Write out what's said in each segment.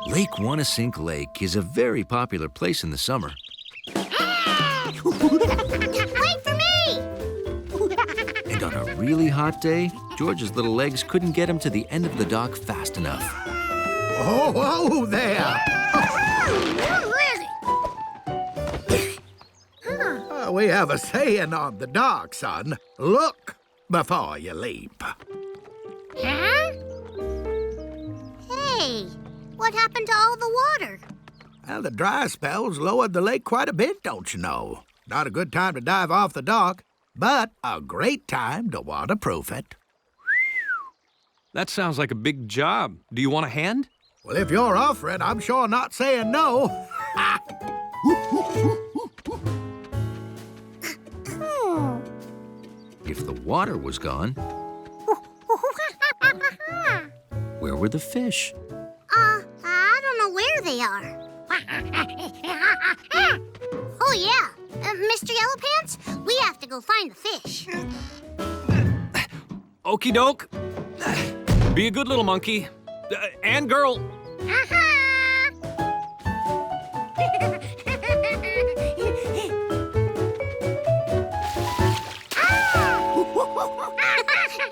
Lake Wanasink Lake is a very popular place in the summer. Wait for me! And on a really hot day, George's little legs couldn't get him to the end of the dock fast enough. Oh, there! We have a saying on the dock, son. Look before you leap. Huh? Hey, what happened to all the water? Well, the dry spells lowered the lake quite a bit, don't you know? Not a good time to dive off the dock, but a great time to waterproof it. That sounds like a big job. Do you want a hand? Well, if you're offering, I'm sure not saying no. If the water was gone, where were the fish? I don't know where they are. Oh, yeah. Mr. Yellowpants, we have to go find the fish. Okie doke. Be a good little monkey. And girl.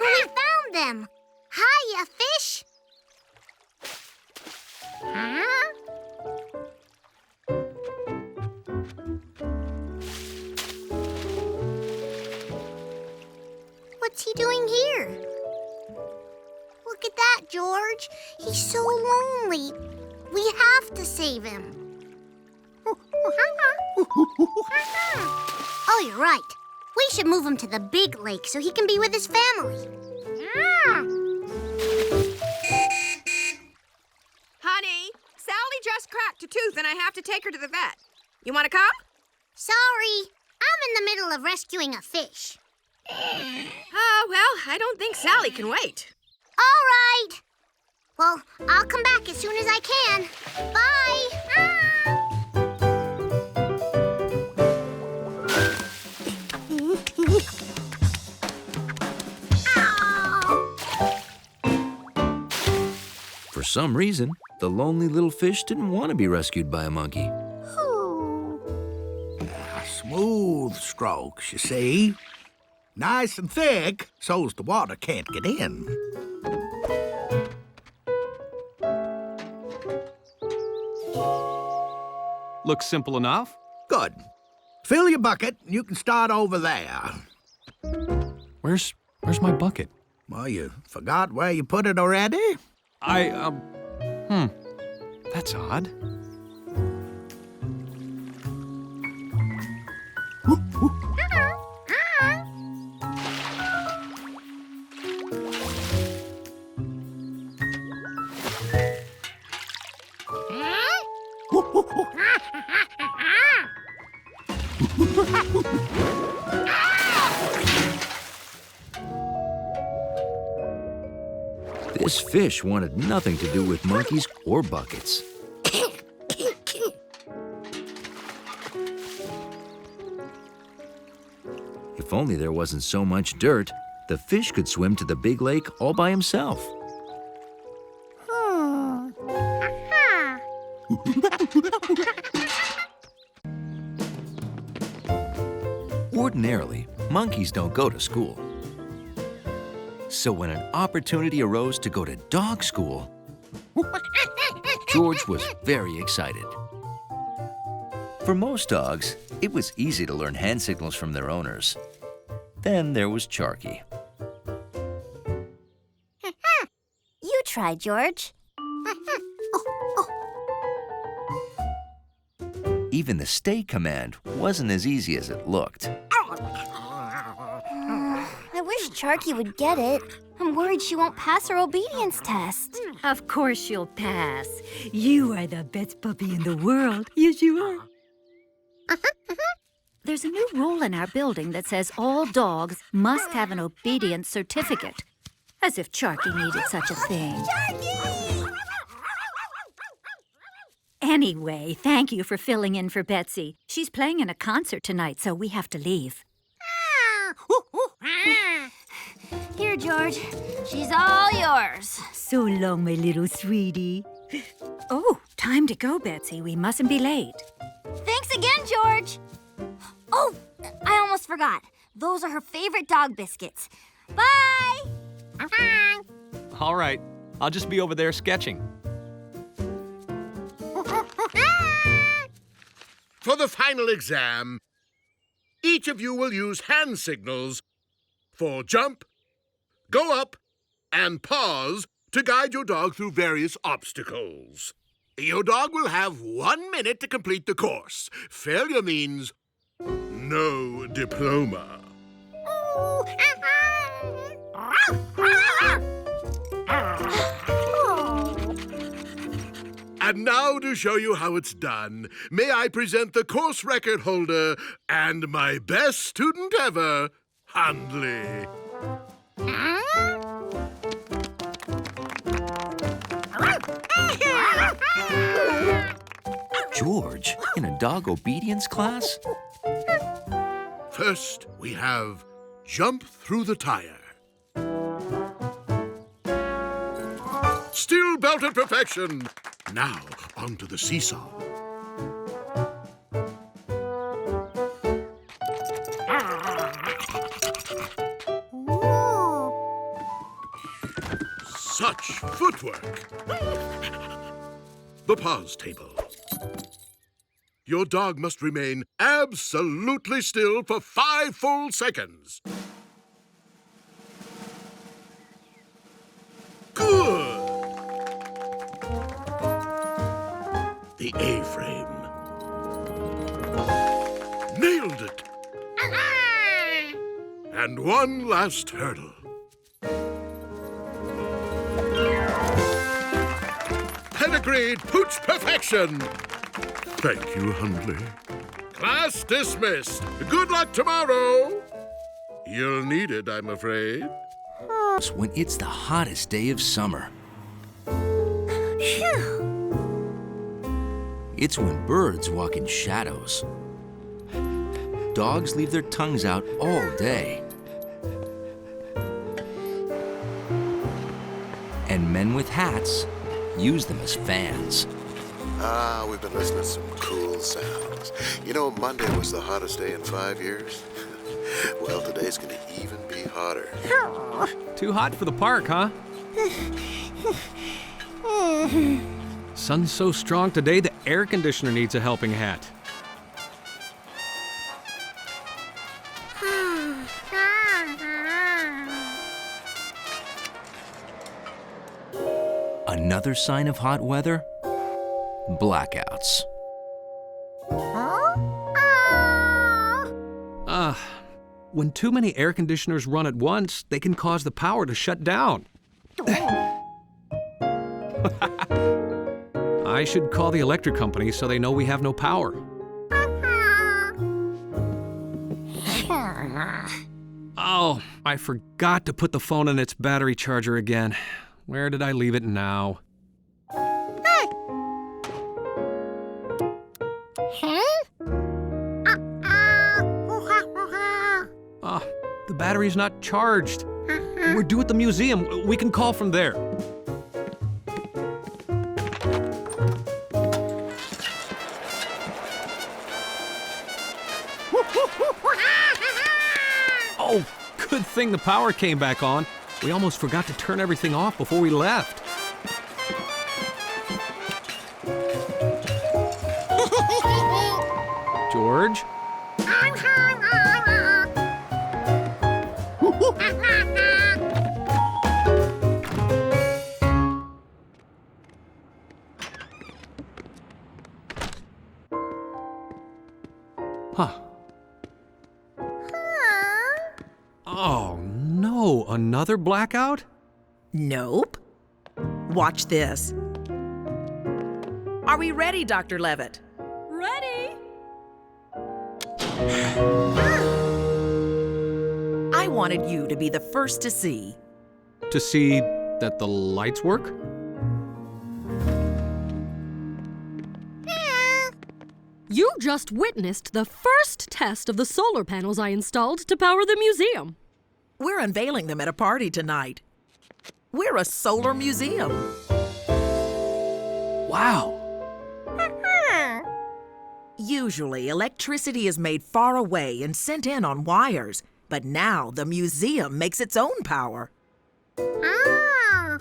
We found them. Hiya, fish. Huh? What's he doing here? Look at that, George. He's so lonely. We have to save him. Oh, you're right. We should move him to the big lake so he can be with his family. Honey, Sally just cracked a tooth and I have to take her to the vet. You want to come? Sorry, I'm in the middle of rescuing a fish. Well, I don't think Sally can wait. All right. Well, I'll come back as soon as I can. Bye. For some reason, the lonely little fish didn't want to be rescued by a monkey. Smooth strokes, you see. Nice and thick, so's the water can't get in. Looks simple enough. Good. Fill your bucket, and you can start over there. Where's my bucket? Well, you forgot where you put it already? That's odd. This fish wanted nothing to do with monkeys or buckets. If only there wasn't so much dirt, the fish could swim to the big lake all by himself. Ordinarily, monkeys don't go to school. So when an opportunity arose to go to dog school, George was very excited. For most dogs, it was easy to learn hand signals from their owners. Then there was Charky. You try, George. Even the stay command wasn't as easy as it looked. I wish Charky would get it. I'm worried she won't pass her obedience test. Of course she'll pass. You are the best puppy in the world. Yes, you are. There's a new rule in our building that says all dogs must have an obedience certificate. As if Charky needed such a thing. Charky! Anyway, thank you for filling in for Betsy. She's playing in a concert tonight, so we have to leave. Here, George. She's all yours. So long, my little sweetie. Oh, time to go, Betsy. We mustn't be late. Thanks again, George. Oh, I almost forgot. Those are her favorite dog biscuits. Bye! Bye! All right. I'll just be over there sketching. For the final exam, each of you will use hand signals for jump, go up, and pause to guide your dog through various obstacles. Your dog will have 1 minute to complete the course. Failure means no diploma. And now to show you how it's done, may I present the course record holder and my best student ever, Handley. George, in a dog obedience class? First, we have jump through the tire. Still belted perfection. Now, onto the seesaw. Such footwork. The pause table. Your dog must remain absolutely still for 5 full seconds. Good. The A-frame. Nailed it. And one last hurdle. Pedigreed pooch perfection. Thank you, Hundley. Class dismissed. Good luck tomorrow. You'll need it, I'm afraid. It's when it's the hottest day of summer. It's when birds walk in shadows. Dogs leave their tongues out all day. And men with hats use them as fans. We've been listening to some cool sounds. You know, Monday was the hottest day in 5 years. Well, today's gonna even be hotter. Too hot for the park, huh? Sun's so strong today, the air conditioner needs a helping hand. Another sign of hot weather? Blackouts. When too many air conditioners run at once, they can cause the power to shut down. I should call the electric company so they know we have no power. Oh, I forgot to put the phone in its battery charger again. Where did I leave it now? The battery's not charged. We're due at the museum. We can call from there. Oh, good thing the power came back on. We almost forgot to turn everything off before we left. George? Huh. Oh, no. Another blackout? Nope. Watch this. Are we ready, Dr. Levitt? Ready? I wanted you to be the first to see. To see that the lights work? You just witnessed the first test of the solar panels I installed to power the museum. We're unveiling them at a party tonight. We're a solar museum. Wow. Usually, electricity is made far away and sent in on wires, but now the museum makes its own power. Ah.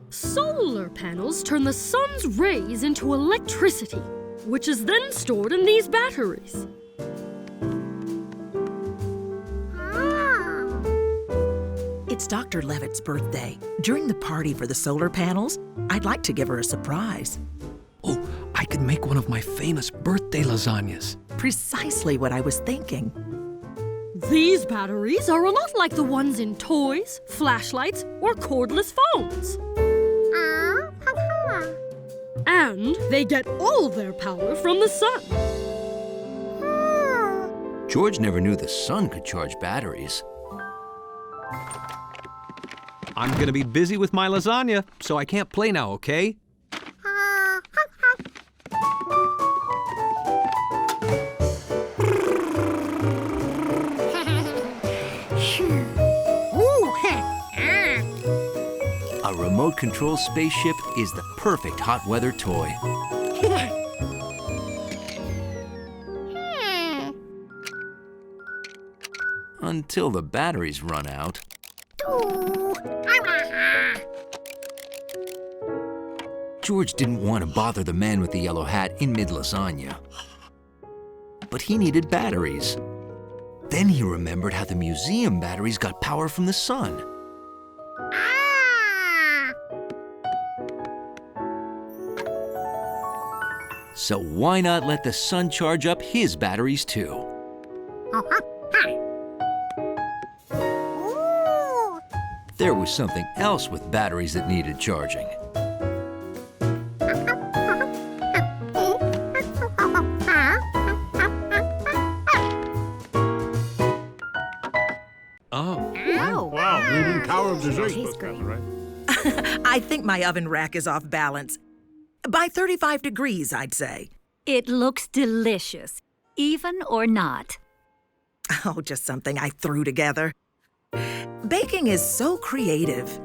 Solar panels turn the sun's rays into electricity, which is then stored in these batteries. Ah. It's Dr. Levitt's birthday. During the party for the solar panels, I'd like to give her a surprise. Oh, I could make one of my famous birthday lasagnas. Precisely what I was thinking. These batteries are a lot like the ones in toys, flashlights, or cordless phones. And they get all their power from the sun. George never knew the sun could charge batteries. I'm gonna be busy with my lasagna, so I can't play now, okay? A remote control spaceship is the perfect hot weather toy. Until the batteries run out. George didn't want to bother the man with the yellow hat in mid-lasagna. But he needed batteries. Then he remembered how the museum batteries got power from the sun. So why not let the sun charge up his batteries too? There was something else with batteries that needed charging. Oh. Wow, leading tower of dessert. He's great. I think my oven rack is off balance. By 35 degrees, I'd say. It looks delicious, even or not. Oh, just something I threw together. Baking is so creative.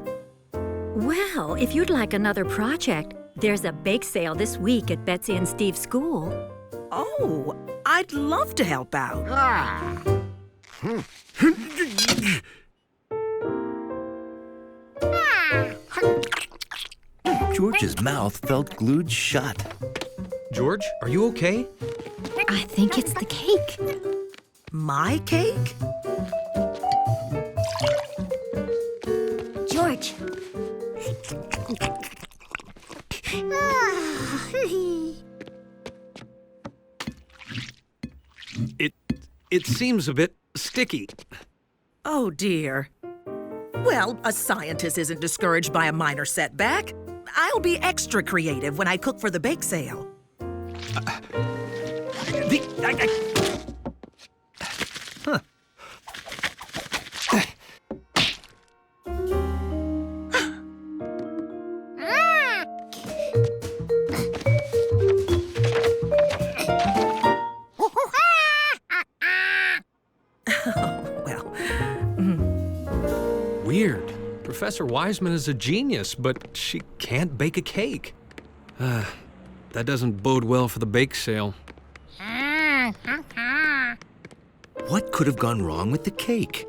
Well, if you'd like another project, there's a bake sale this week at Betsy and Steve's school. Oh, I'd love to help out. George's mouth felt glued shut. George, are you okay? I think it's the cake. My cake? George. It seems a bit sticky. Oh, dear. Well, a scientist isn't discouraged by a minor setback. I'll be extra creative when I cook for the bake sale. Huh. Weird. Professor Wiseman is a genius, but she can't bake a cake. That doesn't bode well for the bake sale. What could have gone wrong with the cake?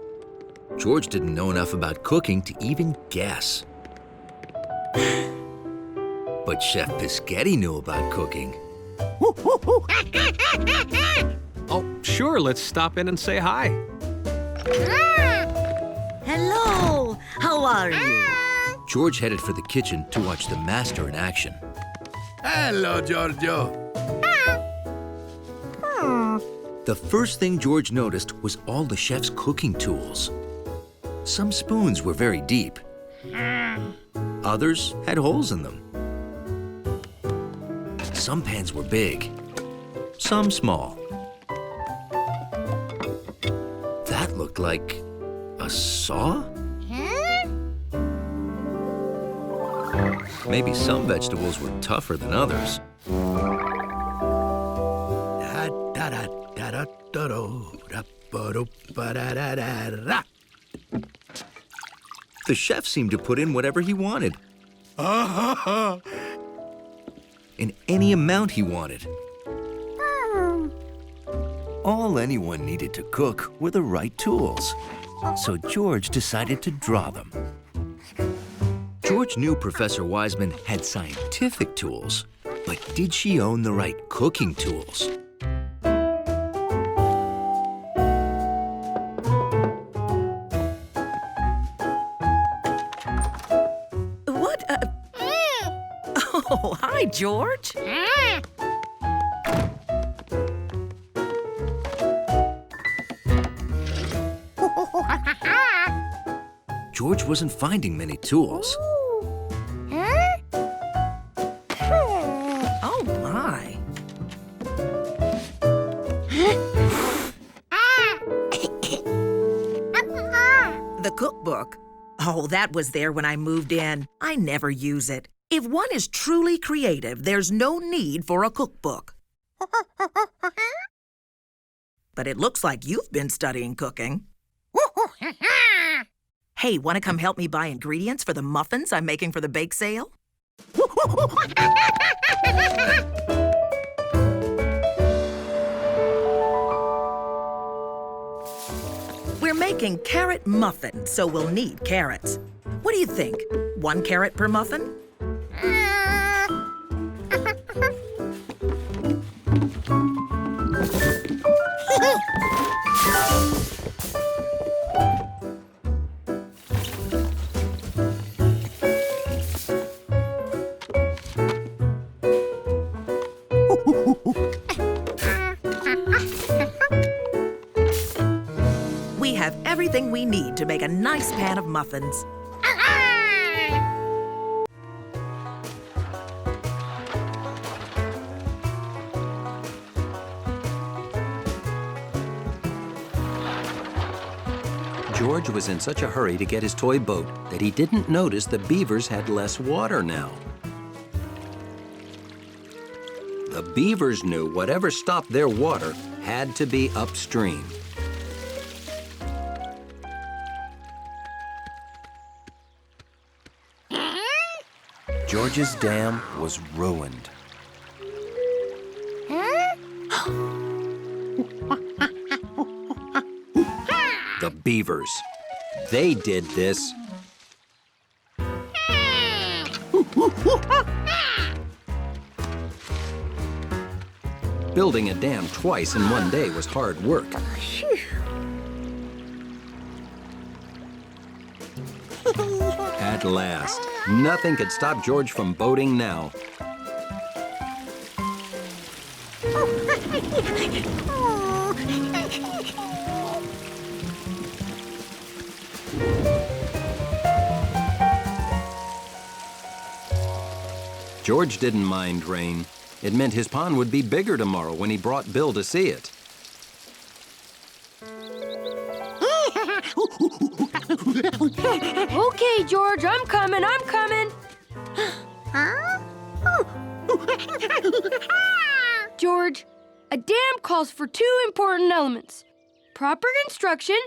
George didn't know enough about cooking to even guess. But Chef Pischetti knew about cooking. Oh, sure, let's stop in and say hi. Hello, how are you? George headed for the kitchen to watch the master in action. Hello, Giorgio. The first thing George noticed was all the chef's cooking tools. Some spoons were very deep. Others had holes in them. Some pans were big, some small. That looked like a saw? Maybe some vegetables were tougher than others. The chef seemed to put in whatever he wanted. in any amount he wanted. All anyone needed to cook were the right tools, so George decided to draw them. George knew Professor Wiseman had scientific tools, but did she own the right cooking tools? What? Oh, hi, George. George wasn't finding many tools. Oh, my. The cookbook. Oh, that was there when I moved in. I never use it. If one is truly creative, there's no need for a cookbook. But it looks like you've been studying cooking. Hey, want to come help me buy ingredients for the muffins I'm making for the bake sale? We're making carrot muffins, so we'll need carrots. What do you think? 1 carrot per muffin? We have everything we need to make a nice pan of muffins. George was in such a hurry to get his toy boat that he didn't notice the beavers had less water now. The beavers knew whatever stopped their water had to be upstream. George's dam was ruined. The beavers. They did this. Building a dam twice in one day was hard work. At last, nothing could stop George from boating now. George didn't mind rain. It meant his pond would be bigger tomorrow when he brought Bill to see it. Okay, George, I'm coming. Huh? George, a dam calls for 2 important elements: proper construction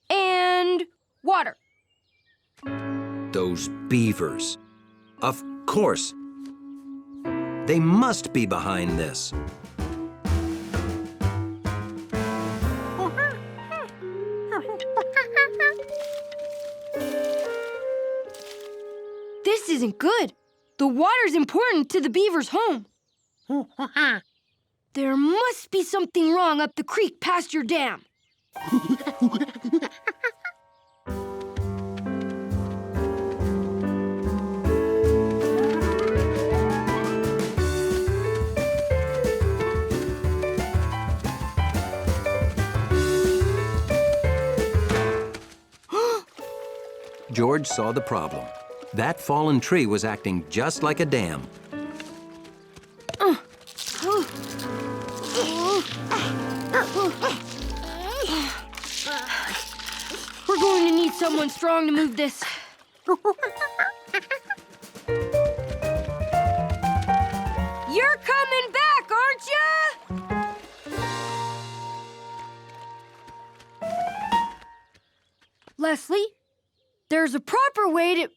and water. Those beavers. Of course. They must be behind this. This isn't good. The water's important to the beaver's home. There must be something wrong up the creek past your dam. George saw the problem. That fallen tree was acting just like a dam. We're going to need someone strong to move this. You're coming back, aren't you? Leslie, there's a proper way to...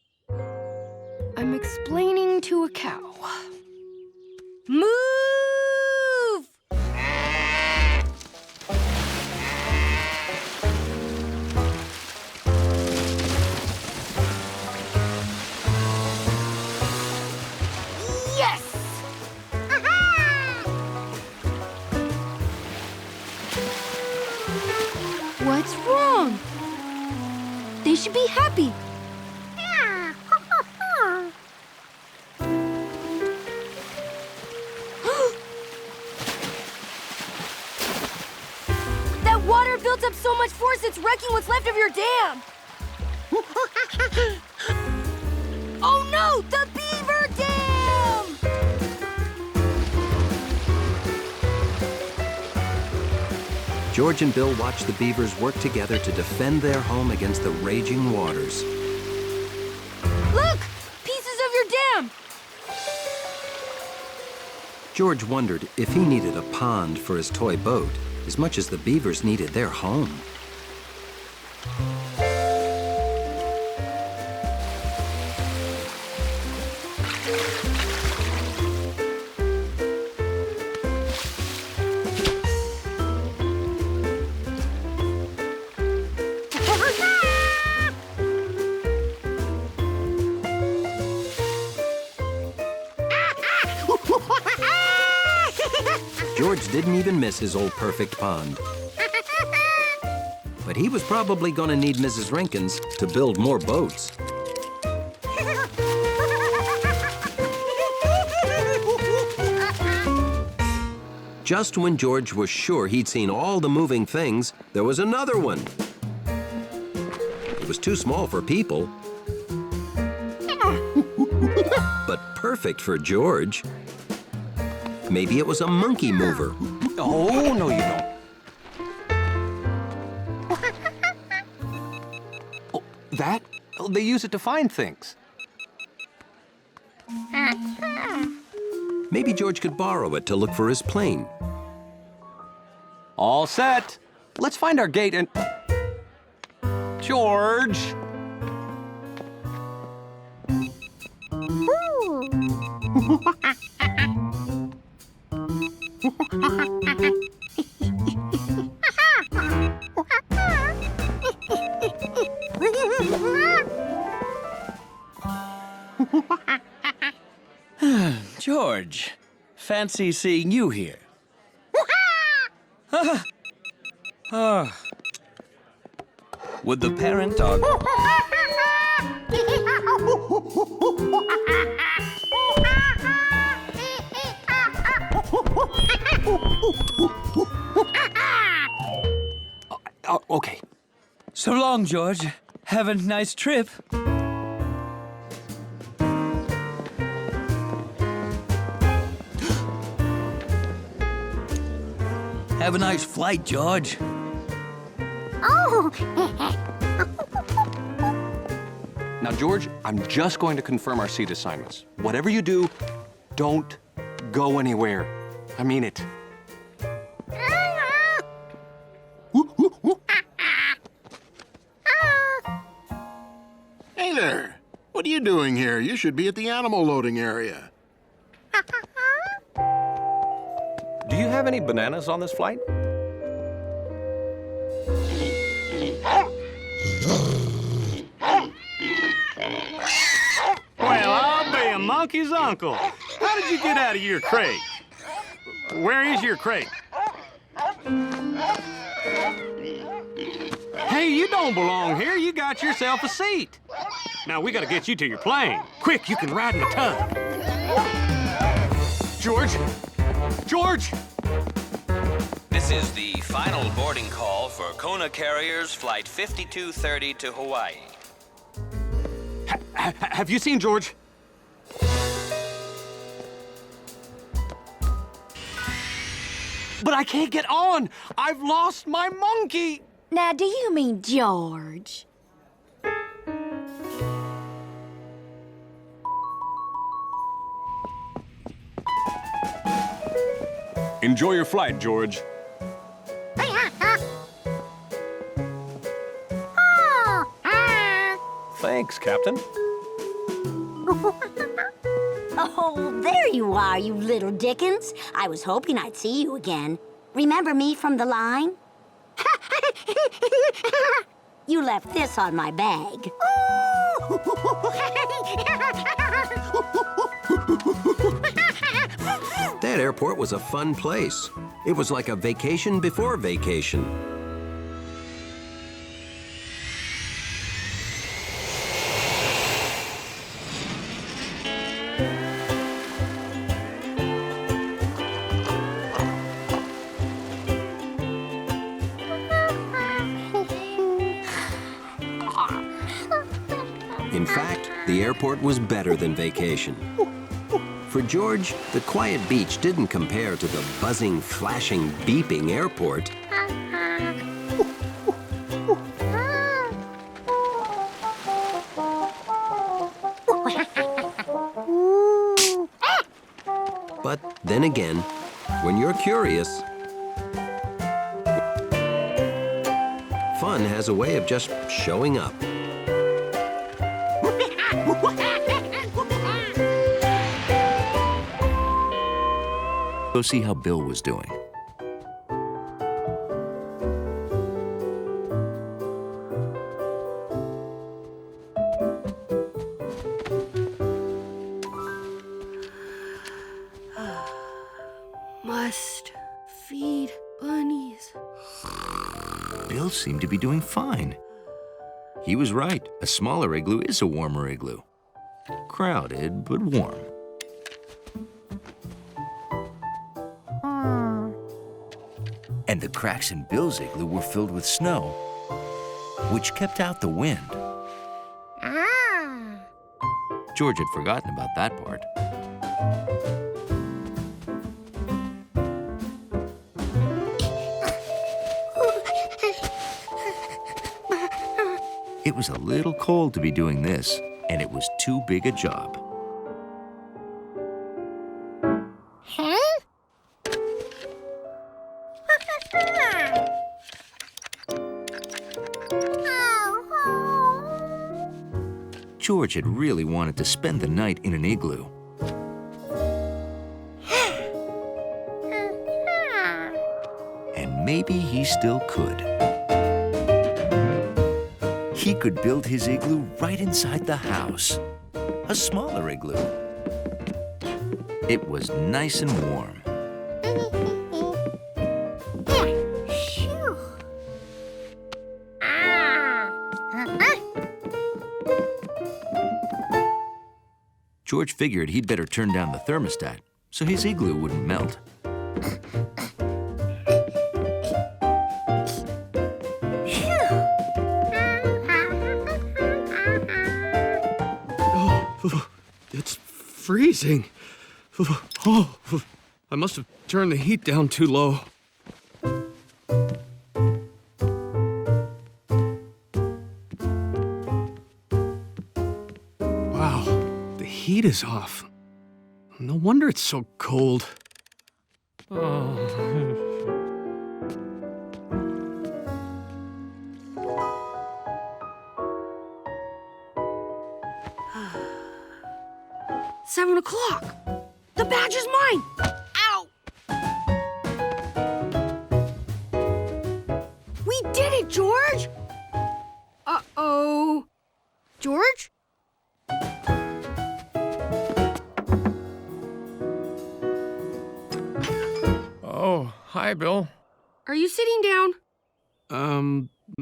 I'm explaining to a cow. What's wrong? They should be happy. That water built up so much force it's wrecking what's left of your dam. Oh no, the beaver dam! George and Bill watched the beavers work together to defend their home against the raging waters. Look! Pieces of your dam! George wondered if he needed a pond for his toy boat as much as the beavers needed their home. George didn't even miss his old perfect pond. But he was probably going to need Mrs. Rinkins to build more boats. Just when George was sure he'd seen all the moving things, there was another one. It was too small for people, but perfect for George. Maybe it was a monkey mover. Oh, no, you don't. Oh, that? Oh, they use it to find things. Maybe George could borrow it to look for his plane. All set. Let's find our gate and... George! George, fancy seeing you here. Would the parent dog... Okay. So long, George. Have a nice trip. Have a nice flight, George. Oh! Now, George, I'm just going to confirm our seat assignments. Whatever you do, don't go anywhere. I mean it. Hey there. What are you doing here? You should be at the animal loading area. Do you have any bananas on this flight? Well, I'll be a monkey's uncle. How did you get out of your crate? Where is your crate? Hey, you don't belong here. You got yourself a seat. Now, we gotta get you to your plane. Quick, you can ride in the tug. George! George! This is the final boarding call for Kona Carriers Flight 5230 to Hawaii. Have you seen George? But I can't get on! I've lost my monkey! Now, do you mean George? Enjoy your flight, George. Thanks, Captain. Oh, there you are, you little Dickens. I was hoping I'd see you again. Remember me from the line? You left this on my bag. That airport was a fun place. It was like a vacation before vacation. fact, the airport was better than vacation. For George, the quiet beach didn't compare to the buzzing, flashing, beeping airport. But then again, when you're curious, fun has a way of just showing up. Go see how Bill was doing. Must feed bunnies. Bill seemed to be doing fine. He was right. A smaller igloo is a warmer igloo. Crowded, but warm. And the cracks in Bill's igloo were filled with snow, which kept out the wind. George had forgotten about that part. It was a little cold to be doing this, and it was too big a job. George had really wanted to spend the night in an igloo. And maybe he still could. He could build his igloo right inside the house. A smaller igloo. It was nice and warm. George figured he'd better turn down the thermostat so his igloo wouldn't melt. It's freezing. Oh, I must have turned the heat down too low. Wow, the heat is off. No wonder it's so cold. Oh. 7 o'clock. The badge is mine. Ow! We did it, George! Uh-oh. George? Oh, hi, Bill. Are you sitting down?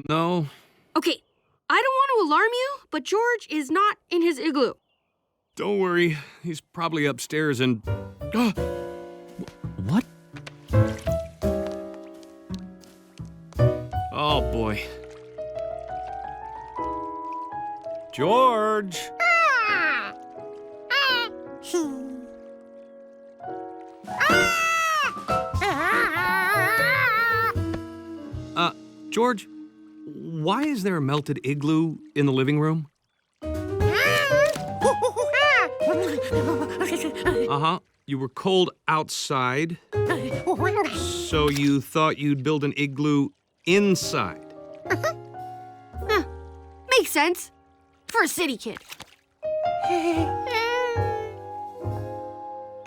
No. Okay, I don't want to alarm you, but George is not in his igloo. Don't worry. He's probably upstairs and... What? Oh, boy. George! George, why is there a melted igloo in the living room? Uh-huh. You were cold outside, so you thought you'd build an igloo inside. Makes sense. For a city kid.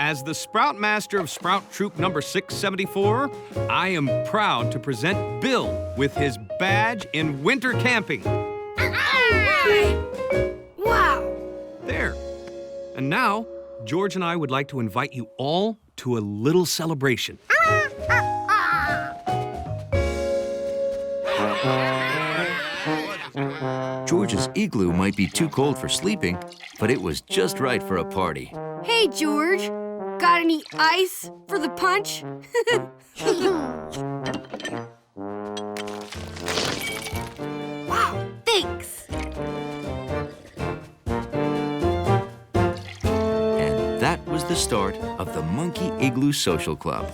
As the Sprout Master of Sprout Troop number 674, I am proud to present Bill with his badge in winter camping. Wow! There. And now, George and I would like to invite you all to a little celebration. George's igloo might be too cold for sleeping, but it was just right for a party. Hey, George. Got any ice for the punch? Wow, thanks. start of the Monkey Igloo Social Club.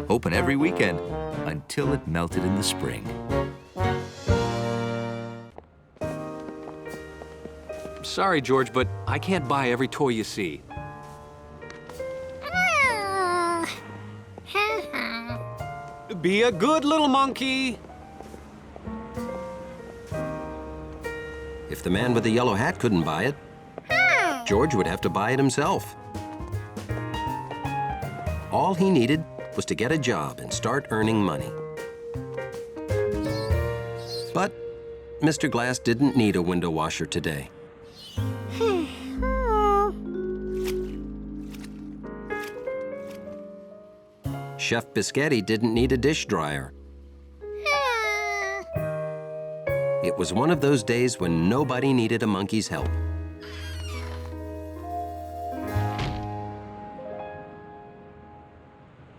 Open every weekend until it melted in the spring. Sorry, George, but I can't buy every toy you see. Be a good little monkey. If the man with the yellow hat couldn't buy it, George would have to buy it himself. All he needed was to get a job and start earning money. But Mr. Glass didn't need a window washer today. Chef Biscotti didn't need a dish dryer. It was one of those days when nobody needed a monkey's help.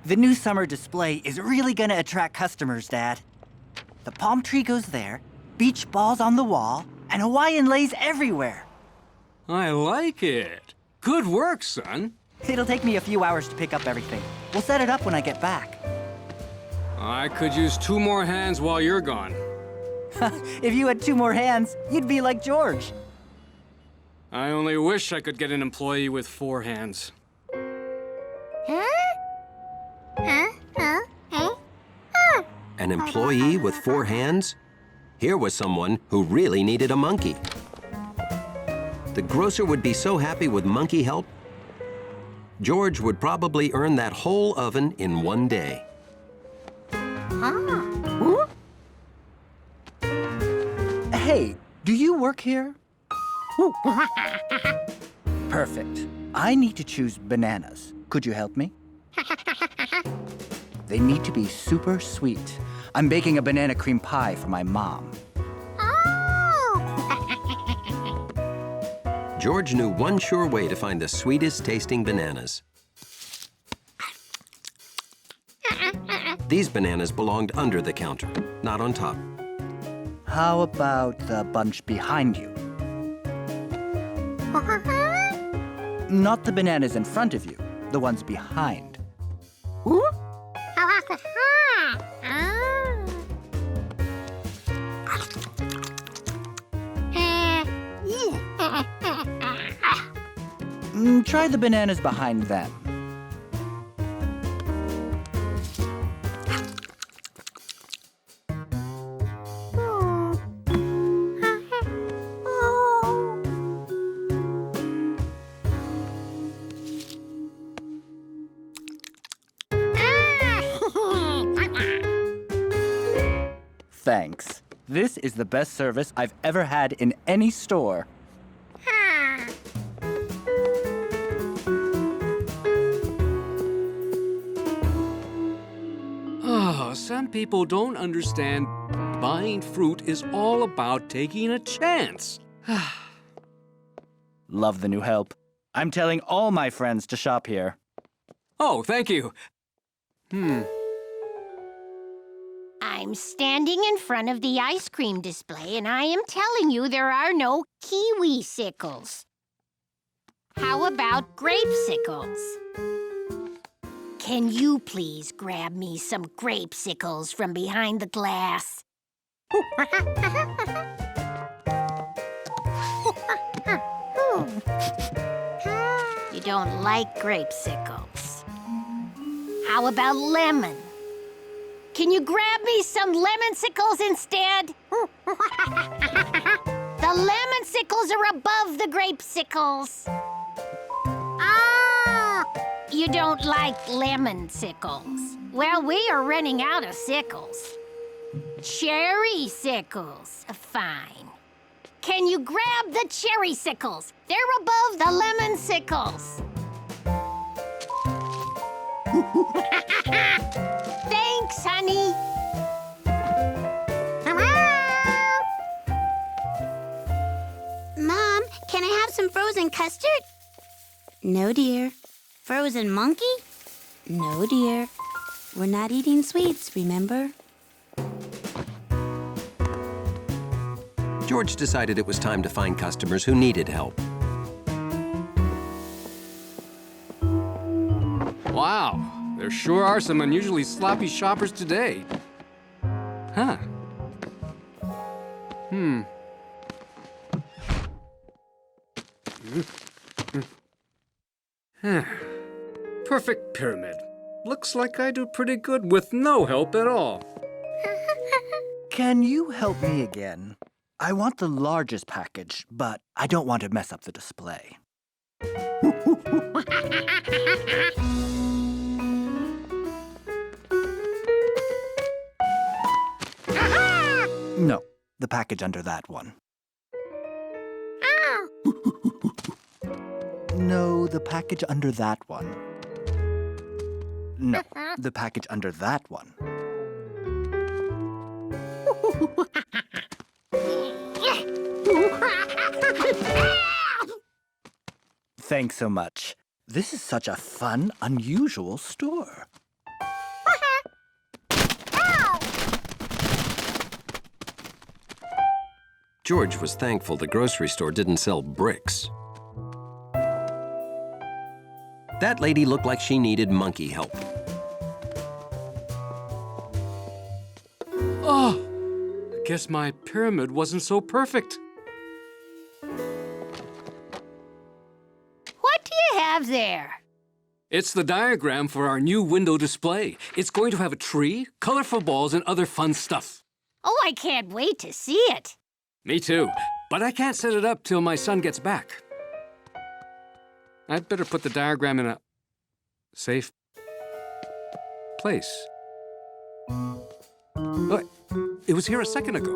The new summer display is really gonna attract customers, Dad. The palm tree goes there, beach balls on the wall, and Hawaiian lays everywhere. I like it. Good work, son. It'll take me a few hours to pick up everything. We'll set it up when I get back. I could use 2 more hands while you're gone. If you had 2 more hands, you'd be like George. I only wish I could get an employee with 4 hands. An employee with 4 hands? Here was someone who really needed a monkey. The grocer would be so happy with monkey help. George would probably earn that whole oven in one day. Hey, do you work here? Perfect. I need to choose bananas. Could you help me? They need to be super sweet. I'm baking a banana cream pie for my mom. George knew one sure way to find the sweetest tasting bananas. These bananas belonged under the counter, not on top. How about the bunch behind you? Not the bananas in front of you, the ones behind. Try the bananas behind them. Thanks. This is the best service I've ever had in any store. Some people don't understand buying fruit is all about taking a chance. Love the new help. I'm telling all my friends to shop here. Oh, thank you. I'm standing in front of the ice cream display, and I am telling you there are no kiwi-sicles. How about grape-sicles? Can you please grab me some grape-sicles from behind the glass? You don't like grape-sicles. How about lemon? Can you grab me some lemon-sicles instead? The lemon-sicles are above the grape-sicles. You don't like lemon-sicles. Well, we are running out of sickles. Cherry-sicles. Fine. Can you grab the cherry-sicles? They're above the lemon-sicles. Thanks, honey. Mom, can I have some frozen custard? No, dear. Frozen monkey? No, dear. We're not eating sweets, remember? George decided it was time to find customers who needed help. Wow, there sure are some unusually sloppy shoppers today. Huh. Perfect pyramid. Looks like I do pretty good with no help at all. Can you help me again? I want the largest package, but I don't want to mess up the display. No, the package under that one. No, the package under that one. No, the package under that one. Thanks so much. This is such a fun, unusual store. George was thankful the grocery store didn't sell bricks. That lady looked like she needed monkey help. Oh, I guess my pyramid wasn't so perfect. What do you have there? It's the diagram for our new window display. It's going to have a tree, colorful balls, and other fun stuff. Oh, I can't wait to see it. Me too, but I can't set it up till my son gets back. I'd better put the diagram in a safe place. But it was here a second ago.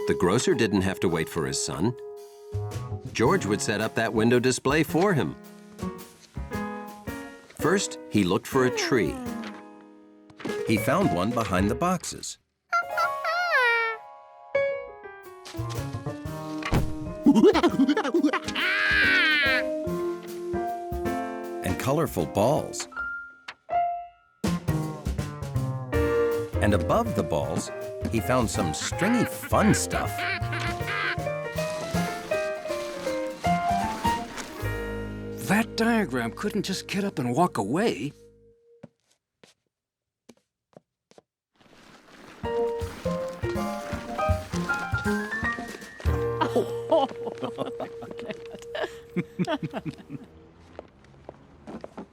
The grocer didn't have to wait for his son. George would set up that window display for him. First, he looked for a tree. He found one behind the boxes. And colorful balls. And above the balls, he found some stringy fun stuff. That diagram couldn't just get up and walk away.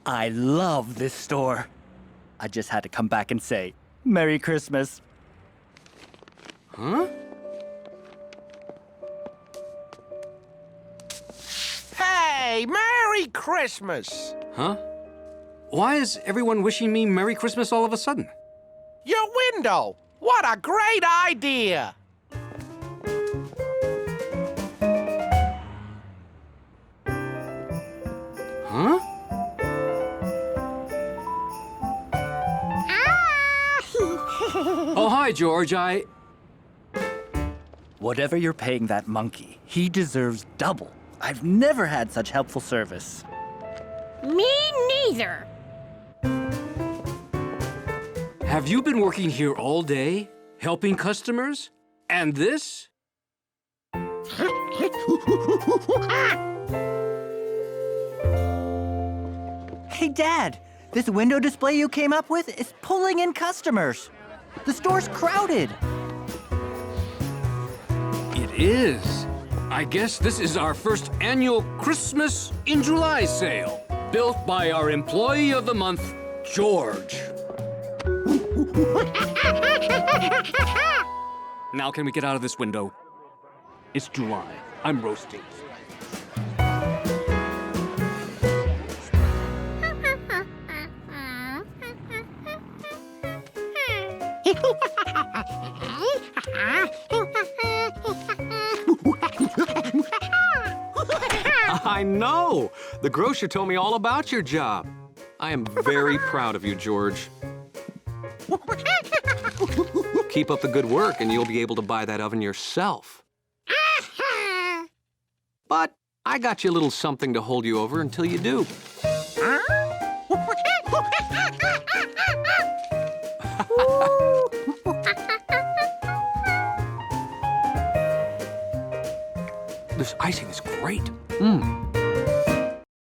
I love this store. I just had to come back and say, Merry Christmas. Huh? Hey, Merry Christmas! Huh? Why is everyone wishing me Merry Christmas all of a sudden? Your window! What a great idea! Huh? Oh, hi, George. Whatever you're paying that monkey, he deserves double. I've never had such helpful service. Me neither. Have you been working here all day, helping customers? And this? Hey, Dad, this window display you came up with is pulling in customers. The store's crowded. It is. I guess this is our first annual Christmas in July sale, built by our Employee of the Month, George. Now can we get out of this window? It's July. I'm roasting. I know! The grocer told me all about your job. I am very proud of you, George. Keep up the good work and you'll be able to buy that oven yourself. But I got you a little something to hold you over until you do. icing is great. Mmm.